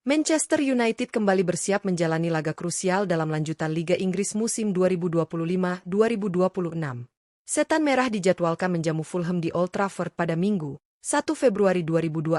Manchester United kembali bersiap menjalani laga krusial dalam lanjutan Liga Inggris musim 2025-2026. Setan Merah dijadwalkan menjamu Fulham di Old Trafford pada Minggu, 1 Februari 2026,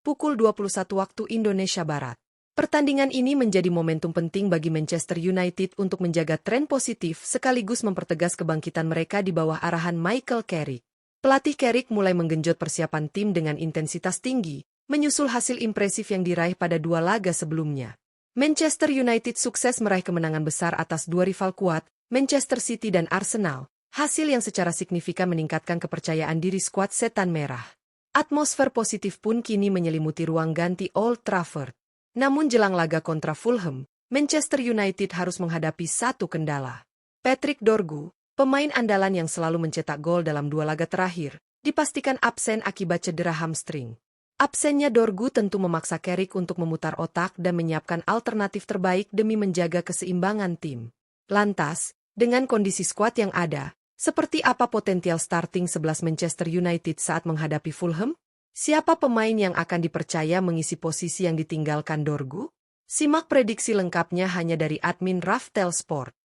pukul 21 waktu Indonesia Barat. Pertandingan ini menjadi momentum penting bagi Manchester United untuk menjaga tren positif sekaligus mempertegas kebangkitan mereka di bawah arahan Michael Carrick. Pelatih Carrick mulai menggenjot persiapan tim dengan intensitas tinggi, menyusul hasil impresif yang diraih pada dua laga sebelumnya. Manchester United sukses meraih kemenangan besar atas dua rival kuat, Manchester City dan Arsenal, hasil yang secara signifikan meningkatkan kepercayaan diri skuad Setan Merah. Atmosfer positif pun kini menyelimuti ruang ganti Old Trafford. Namun jelang laga kontra Fulham, Manchester United harus menghadapi satu kendala. Patrick Dorgu, pemain andalan yang selalu mencetak gol dalam dua laga terakhir, dipastikan absen akibat cedera hamstring. Absennya Dorgu tentu memaksa Carrick untuk memutar otak dan menyiapkan alternatif terbaik demi menjaga keseimbangan tim. Lantas, dengan kondisi skuad yang ada, seperti apa potensial starting 11 Manchester United saat menghadapi Fulham? Siapa pemain yang akan dipercaya mengisi posisi yang ditinggalkan Dorgu? Simak prediksi lengkapnya hanya dari admin Raftel Sport.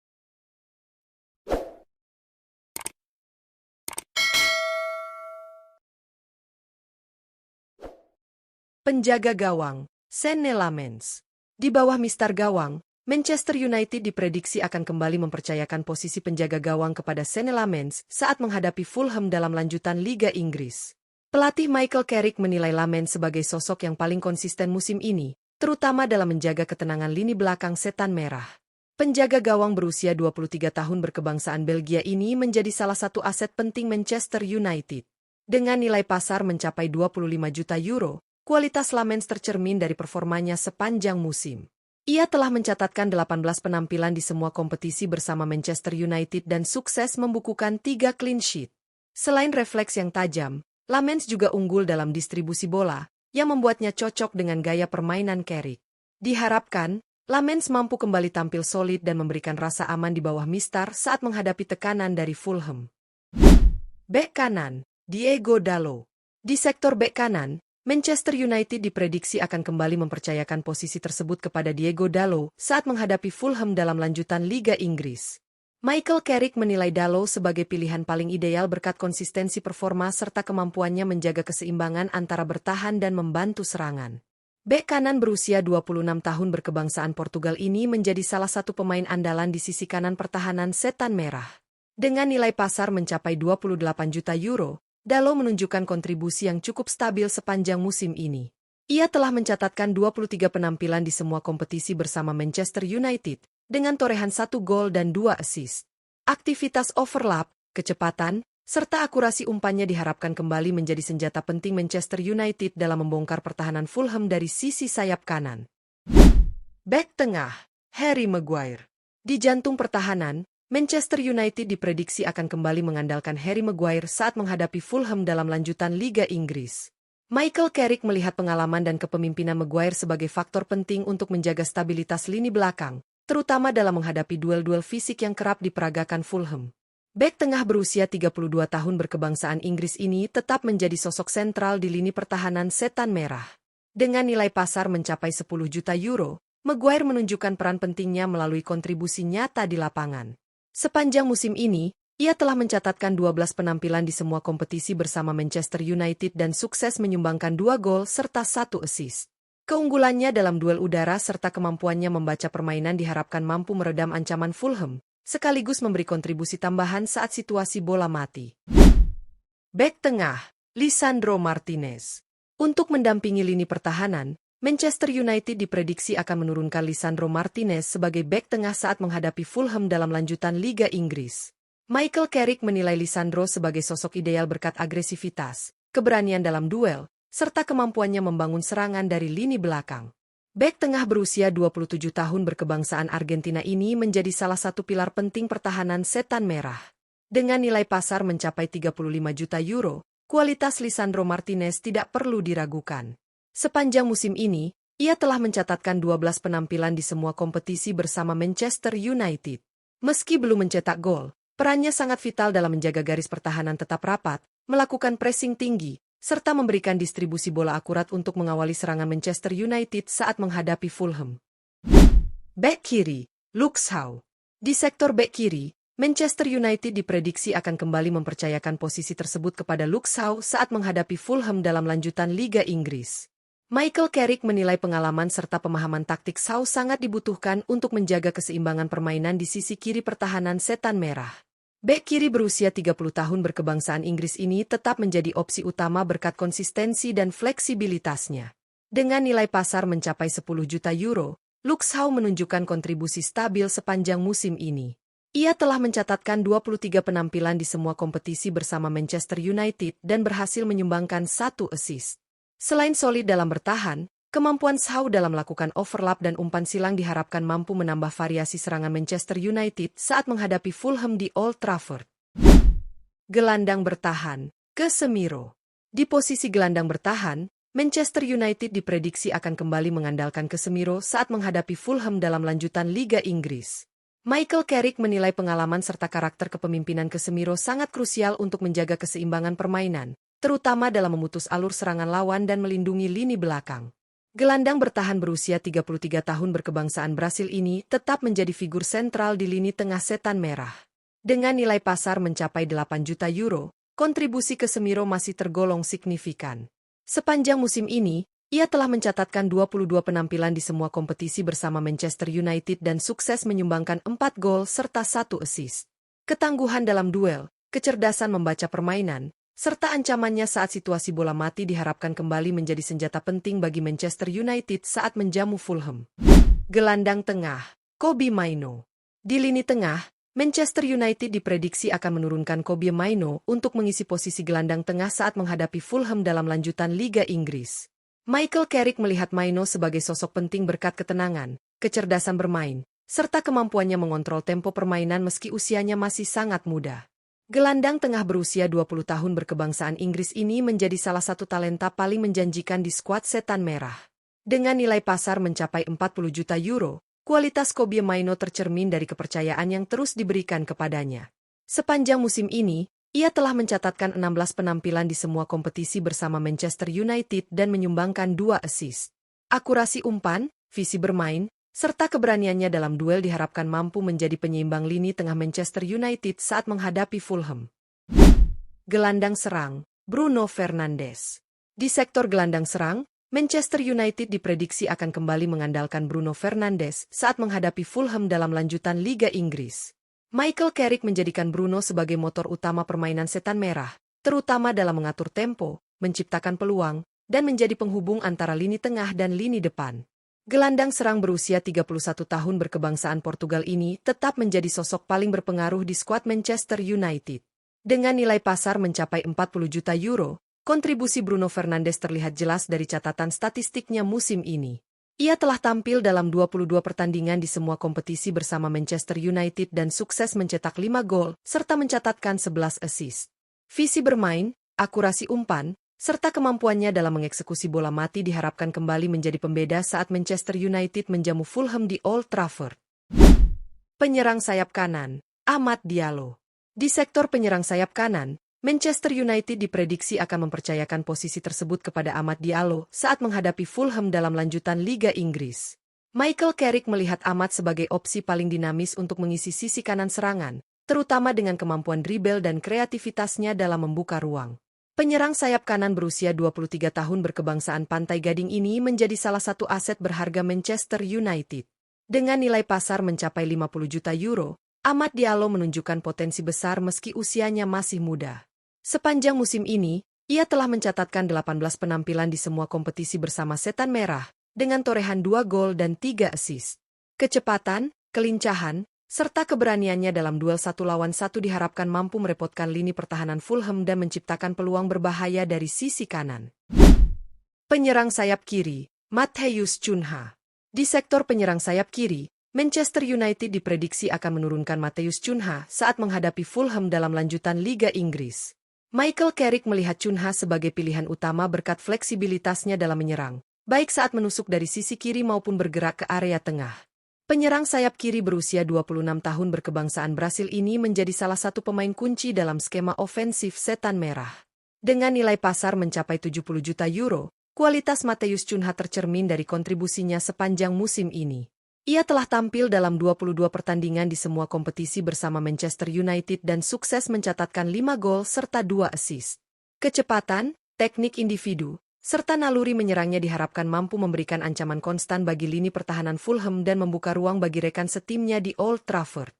Penjaga gawang, Senne Lammens. Di bawah mistar gawang, Manchester United diprediksi akan kembali mempercayakan posisi penjaga gawang kepada Senne Lammens saat menghadapi Fulham dalam lanjutan Liga Inggris. Pelatih Michael Carrick menilai Lammens sebagai sosok yang paling konsisten musim ini, terutama dalam menjaga ketenangan lini belakang Setan Merah. Penjaga gawang berusia 23 tahun berkebangsaan Belgia ini menjadi salah satu aset penting Manchester United. Dengan nilai pasar mencapai 25 juta euro, kualitas Lammens tercermin dari performanya sepanjang musim. Ia telah mencatatkan 18 penampilan di semua kompetisi bersama Manchester United dan sukses membukukan 3 clean sheet. Selain refleks yang tajam, Lammens juga unggul dalam distribusi bola, yang membuatnya cocok dengan gaya permainan Carrick. Diharapkan, Lammens mampu kembali tampil solid dan memberikan rasa aman di bawah mistar saat menghadapi tekanan dari Fulham. Bek kanan, Diego Dalot. Di sektor bek kanan, Manchester United diprediksi akan kembali mempercayakan posisi tersebut kepada Diego Dalot saat menghadapi Fulham dalam lanjutan Liga Inggris. Michael Carrick menilai Dalot sebagai pilihan paling ideal berkat konsistensi performa serta kemampuannya menjaga keseimbangan antara bertahan dan membantu serangan. Bek kanan berusia 26 tahun berkebangsaan Portugal ini menjadi salah satu pemain andalan di sisi kanan pertahanan Setan Merah. Dengan nilai pasar mencapai 28 juta euro, Dalot menunjukkan kontribusi yang cukup stabil sepanjang musim ini. Ia telah mencatatkan 23 penampilan di semua kompetisi bersama Manchester United, dengan torehan 1 gol dan 2 assist. Aktivitas overlap, kecepatan, serta akurasi umpannya diharapkan kembali menjadi senjata penting Manchester United dalam membongkar pertahanan Fulham dari sisi sayap kanan. Bek tengah, Harry Maguire. Di jantung pertahanan, Manchester United diprediksi akan kembali mengandalkan Harry Maguire saat menghadapi Fulham dalam lanjutan Liga Inggris. Michael Carrick melihat pengalaman dan kepemimpinan Maguire sebagai faktor penting untuk menjaga stabilitas lini belakang, terutama dalam menghadapi duel-duel fisik yang kerap diperagakan Fulham. Bek tengah berusia 32 tahun berkebangsaan Inggris ini tetap menjadi sosok sentral di lini pertahanan Setan Merah. Dengan nilai pasar mencapai 10 juta euro, Maguire menunjukkan peran pentingnya melalui kontribusi nyata di lapangan. Sepanjang musim ini, ia telah mencatatkan 12 penampilan di semua kompetisi bersama Manchester United dan sukses menyumbangkan 2 gol serta 1 assist. Keunggulannya dalam duel udara serta kemampuannya membaca permainan diharapkan mampu meredam ancaman Fulham, sekaligus memberi kontribusi tambahan saat situasi bola mati. Bek tengah, Lisandro Martinez. Untuk mendampingi lini pertahanan, Manchester United diprediksi akan menurunkan Lisandro Martinez sebagai bek tengah saat menghadapi Fulham dalam lanjutan Liga Inggris. Michael Carrick menilai Lisandro sebagai sosok ideal berkat agresivitas, keberanian dalam duel, serta kemampuannya membangun serangan dari lini belakang. Bek tengah berusia 27 tahun berkebangsaan Argentina ini menjadi salah satu pilar penting pertahanan Setan Merah. Dengan nilai pasar mencapai 35 juta euro, kualitas Lisandro Martinez tidak perlu diragukan. Sepanjang musim ini, ia telah mencatatkan 12 penampilan di semua kompetisi bersama Manchester United. Meski belum mencetak gol, perannya sangat vital dalam menjaga garis pertahanan tetap rapat, melakukan pressing tinggi, serta memberikan distribusi bola akurat untuk mengawali serangan Manchester United saat menghadapi Fulham. Bek kiri, Luke Shaw. Di sektor bek kiri, Manchester United diprediksi akan kembali mempercayakan posisi tersebut kepada Luke Shaw saat menghadapi Fulham dalam lanjutan Liga Inggris. Michael Carrick menilai pengalaman serta pemahaman taktik Shaw sangat dibutuhkan untuk menjaga keseimbangan permainan di sisi kiri pertahanan Setan Merah. Bek kiri berusia 30 tahun berkebangsaan Inggris ini tetap menjadi opsi utama berkat konsistensi dan fleksibilitasnya. Dengan nilai pasar mencapai 10 juta euro, Luke Shaw menunjukkan kontribusi stabil sepanjang musim ini. Ia telah mencatatkan 23 penampilan di semua kompetisi bersama Manchester United dan berhasil menyumbangkan 1 assist. Selain solid dalam bertahan, kemampuan Shaw dalam melakukan overlap dan umpan silang diharapkan mampu menambah variasi serangan Manchester United saat menghadapi Fulham di Old Trafford. Gelandang bertahan, Casemiro. Di posisi gelandang bertahan, Manchester United diprediksi akan kembali mengandalkan Casemiro saat menghadapi Fulham dalam lanjutan Liga Inggris. Michael Carrick menilai pengalaman serta karakter kepemimpinan Casemiro sangat krusial untuk menjaga keseimbangan permainan, terutama dalam memutus alur serangan lawan dan melindungi lini belakang. Gelandang bertahan berusia 33 tahun berkebangsaan Brasil ini tetap menjadi figur sentral di lini tengah Setan Merah. Dengan nilai pasar mencapai 8 juta euro, kontribusi Casemiro masih tergolong signifikan. Sepanjang musim ini, ia telah mencatatkan 22 penampilan di semua kompetisi bersama Manchester United dan sukses menyumbangkan 4 gol serta 1 assist. Ketangguhan dalam duel, kecerdasan membaca permainan, serta ancamannya saat situasi bola mati diharapkan kembali menjadi senjata penting bagi Manchester United saat menjamu Fulham. Gelandang tengah, Kobbie Mainoo. Di lini tengah, Manchester United diprediksi akan menurunkan Kobbie Mainoo untuk mengisi posisi gelandang tengah saat menghadapi Fulham dalam lanjutan Liga Inggris. Michael Carrick melihat Mainoo sebagai sosok penting berkat ketenangan, kecerdasan bermain, serta kemampuannya mengontrol tempo permainan meski usianya masih sangat muda. Gelandang tengah berusia 20 tahun berkebangsaan Inggris ini menjadi salah satu talenta paling menjanjikan di skuad Setan Merah. Dengan nilai pasar mencapai 40 juta euro, kualitas Kobbie Mainoo tercermin dari kepercayaan yang terus diberikan kepadanya. Sepanjang musim ini, ia telah mencatatkan 16 penampilan di semua kompetisi bersama Manchester United dan menyumbangkan 2 assist. Akurasi umpan, visi bermain, serta keberaniannya dalam duel diharapkan mampu menjadi penyeimbang lini tengah Manchester United saat menghadapi Fulham. Gelandang serang, Bruno Fernandes. Di sektor gelandang serang, Manchester United diprediksi akan kembali mengandalkan Bruno Fernandes saat menghadapi Fulham dalam lanjutan Liga Inggris. Michael Carrick menjadikan Bruno sebagai motor utama permainan Setan Merah, terutama dalam mengatur tempo, menciptakan peluang, dan menjadi penghubung antara lini tengah dan lini depan. Gelandang serang berusia 31 tahun berkebangsaan Portugal ini tetap menjadi sosok paling berpengaruh di skuad Manchester United. Dengan nilai pasar mencapai 40 juta euro, kontribusi Bruno Fernandes terlihat jelas dari catatan statistiknya musim ini. Ia telah tampil dalam 22 pertandingan di semua kompetisi bersama Manchester United dan sukses mencetak 5 gol, serta mencatatkan 11 assist. Visi bermain, akurasi umpan, serta kemampuannya dalam mengeksekusi bola mati diharapkan kembali menjadi pembeda saat Manchester United menjamu Fulham di Old Trafford. Penyerang sayap kanan, Amad Diallo. Di sektor penyerang sayap kanan, Manchester United diprediksi akan mempercayakan posisi tersebut kepada Amad Diallo saat menghadapi Fulham dalam lanjutan Liga Inggris. Michael Carrick melihat Amad sebagai opsi paling dinamis untuk mengisi sisi kanan serangan, terutama dengan kemampuan dribble dan kreativitasnya dalam membuka ruang. Penyerang sayap kanan berusia 23 tahun berkebangsaan Pantai Gading ini menjadi salah satu aset berharga Manchester United. Dengan nilai pasar mencapai 50 juta euro, Amad Diallo menunjukkan potensi besar meski usianya masih muda. Sepanjang musim ini, ia telah mencatatkan 18 penampilan di semua kompetisi bersama Setan Merah, dengan torehan 2 gol dan 3 assist. Kecepatan, kelincahan, serta keberaniannya dalam duel 1 lawan 1 diharapkan mampu merepotkan lini pertahanan Fulham dan menciptakan peluang berbahaya dari sisi kanan. Penyerang sayap kiri, Matheus Cunha. Di sektor penyerang sayap kiri, Manchester United diprediksi akan menurunkan Matheus Cunha saat menghadapi Fulham dalam lanjutan Liga Inggris. Michael Carrick melihat Cunha sebagai pilihan utama berkat fleksibilitasnya dalam menyerang, baik saat menusuk dari sisi kiri maupun bergerak ke area tengah. Penyerang sayap kiri berusia 26 tahun berkebangsaan Brasil ini menjadi salah satu pemain kunci dalam skema ofensif Setan Merah. Dengan nilai pasar mencapai 70 juta euro, kualitas Matheus Cunha tercermin dari kontribusinya sepanjang musim ini. Ia telah tampil dalam 22 pertandingan di semua kompetisi bersama Manchester United dan sukses mencatatkan 5 gol serta 2 assist. Kecepatan, teknik individu, serta naluri menyerangnya diharapkan mampu memberikan ancaman konstan bagi lini pertahanan Fulham dan membuka ruang bagi rekan setimnya di Old Trafford.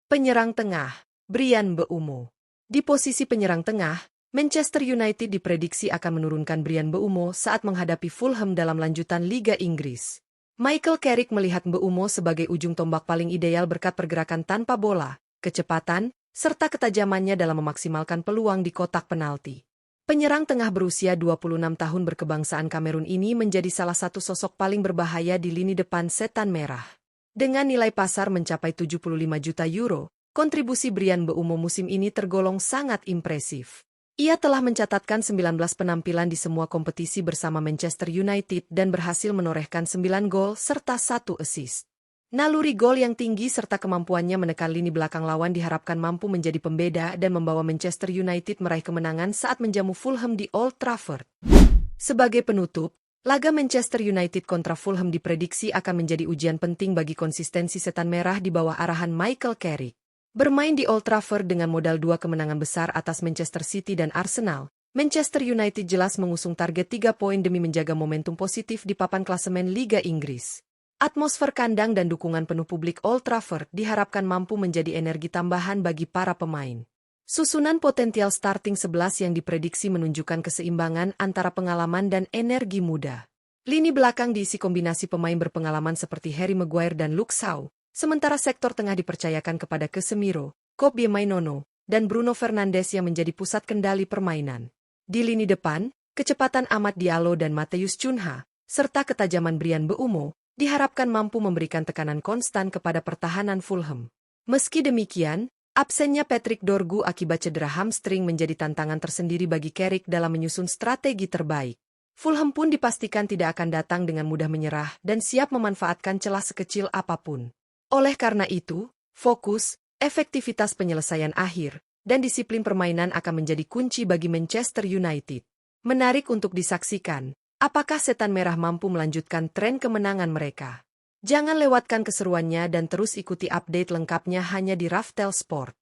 Penyerang tengah, Bryan Mbeumo. Di posisi penyerang tengah, Manchester United diprediksi akan menurunkan Bryan Mbeumo saat menghadapi Fulham dalam lanjutan Liga Inggris. Michael Carrick melihat Mbeumo sebagai ujung tombak paling ideal berkat pergerakan tanpa bola, kecepatan, serta ketajamannya dalam memaksimalkan peluang di kotak penalti. Penyerang tengah berusia 26 tahun berkebangsaan Kamerun ini menjadi salah satu sosok paling berbahaya di lini depan Setan Merah. Dengan nilai pasar mencapai 75 juta euro, kontribusi Bryan Mbeumo musim ini tergolong sangat impresif. Ia telah mencatatkan 19 penampilan di semua kompetisi bersama Manchester United dan berhasil menorehkan 9 gol serta 1 assist. Naluri gol yang tinggi serta kemampuannya menekan lini belakang lawan diharapkan mampu menjadi pembeda dan membawa Manchester United meraih kemenangan saat menjamu Fulham di Old Trafford. Sebagai penutup, laga Manchester United kontra Fulham diprediksi akan menjadi ujian penting bagi konsistensi Setan Merah di bawah arahan Michael Carrick. Bermain di Old Trafford dengan modal 2 kemenangan besar atas Manchester City dan Arsenal, Manchester United jelas mengusung target 3 poin demi menjaga momentum positif di papan klasemen Liga Inggris. Atmosfer kandang dan dukungan penuh publik Old Trafford diharapkan mampu menjadi energi tambahan bagi para pemain. Susunan potensial starting 11 yang diprediksi menunjukkan keseimbangan antara pengalaman dan energi muda. Lini belakang diisi kombinasi pemain berpengalaman seperti Harry Maguire dan Luke Shaw, sementara sektor tengah dipercayakan kepada Casemiro, Kobbie Mainoo, dan Bruno Fernandes yang menjadi pusat kendali permainan. Di lini depan, kecepatan Amad Diallo dan Matheus Cunha, serta ketajaman Bryan Mbeumo, diharapkan mampu memberikan tekanan konstan kepada pertahanan Fulham. Meski demikian, absennya Patrick Dorgu akibat cedera hamstring menjadi tantangan tersendiri bagi Carrick dalam menyusun strategi terbaik. Fulham pun dipastikan tidak akan datang dengan mudah menyerah dan siap memanfaatkan celah sekecil apapun. Oleh karena itu, fokus, efektivitas penyelesaian akhir, dan disiplin permainan akan menjadi kunci bagi Manchester United. Menarik untuk disaksikan. Apakah Setan Merah mampu melanjutkan tren kemenangan mereka? Jangan lewatkan keseruannya dan terus ikuti update lengkapnya hanya di Raftel Sport.